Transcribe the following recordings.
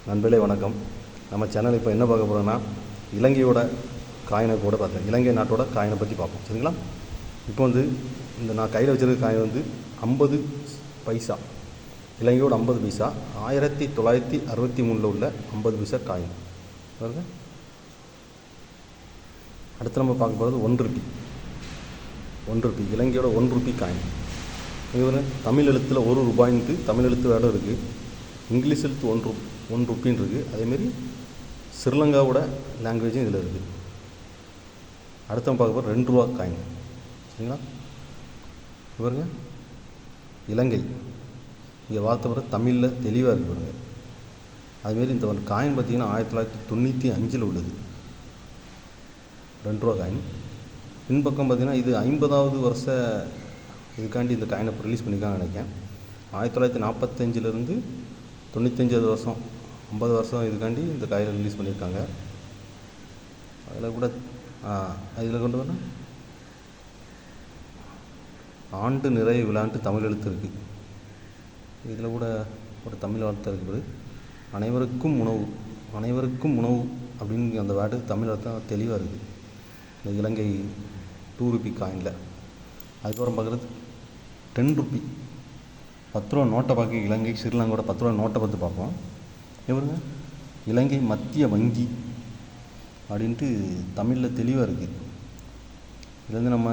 நண்பர்களே வணக்கம். நம்ம சேனல் இப்போ என்ன பார்க்க போகிறோன்னா இலங்கையோட காயினை கூட பார்த்தேன். இலங்கை நாட்டோட காயினை பற்றி பார்ப்போம். சரிங்களா? இப்போ இந்த நான் கையில் வச்சுருக்க காயின் 50 பைசா, இலங்கையோட 50 பைசா, 1963 உள்ள 50 பைசா காயின் பாருங்க. அடுத்து நம்ம பார்க்க போகிறது 1 ரூபி. 1 ரூபி இலங்கையோட 1 ரூபி காயின். இது தமிழ் எழுத்தில் 1 ரூபாய்ன்ட்டு தமிழ் எழுத்து வேடம் இருக்குது, இங்கிலீஷ் எழுத்து 1 ரூபின்னு இருக்குது. அதேமாரி ஸ்ரீலங்காவோட லாங்குவேஜும் இதில் இருக்குது. அடுத்து நம்ம பார்க்க போகிற 2 ரூபா காயின். சரிங்களா? பாருங்க, இலங்கை இங்கே வார்த்தை வர தமிழில் தெளிவாக இருக்குது பாருங்க. அதுமாரி இந்த ஒரு காயின் பார்த்திங்கன்னா 1995 உள்ளது 2 ரூபா காயின். பின்பக்கம் பார்த்திங்கன்னா இது 50வது வருஷ இதுக்காண்டி இந்த காயினை ரிலீஸ் பண்ணியிருக்காங்கன்னு நினைக்கிறேன். 1945 95 வருஷம் 50 வருஷம் இதுக்காண்டி இந்த காயினை ரிலீஸ் பண்ணியிருக்காங்க. அதில் கூட இதில் கொண்டு வரணும் ஆண்டு நிறைய விழான்ட்டு தமிழ் எழுத்து இருக்குது. இதில் கூட ஒரு தமிழ் வார்த்தை இருக்குது, அனைவருக்கும் உணவு அப்படின்னு அந்த வேர்டு தமிழ் அர்த்தம் தெளிவாக இருக்குது இந்த இலங்கை 2 ரூபி காயினில். அதுக்கப்புறம் பார்க்குறது 10 ரூபி 10 ரூபா நோட்டை பார்க்க இலங்கை ஸ்ரீலங்காவோட 10 ரூபா நோட்டை பார்த்து பார்ப்போம். இவருங்க இலங்கை மத்திய வங்கி அப்படின்ட்டு தமிழில் தெளிவாக இருக்குது. இதுலேருந்து நம்ம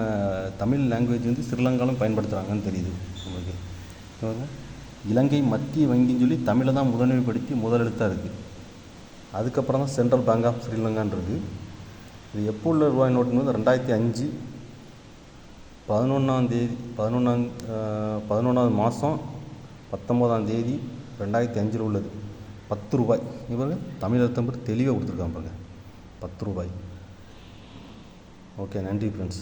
தமிழ் லாங்குவேஜ் ஸ்ரீலங்காலும் பயன்படுத்துகிறாங்கன்னு தெரியுது உங்களுக்கு. இவங்க இலங்கை மத்திய வங்கின்னு சொல்லி தமிழை தான் முதன்மைப்படுத்தி முதல் எழுத்தாக இருக்குது. அதுக்கப்புறம் தான் சென்ட்ரல் பேங்க் ஆஃப் ஸ்ரீலங்கான்றது. இது எப்போ உள்ள ரூபாய் நோட்டுன்னு 2005 11வது மாதம் 19ஆம் தேதி 2005 உள்ளது 10 ரூபாய். இவங்க தமிழ் அர்த்தம் தெளிவாக கொடுத்துருக்காங்க பாருங்க, 10 ரூபாய். ஓகே, நன்றி ஃப்ரெண்ட்ஸ்.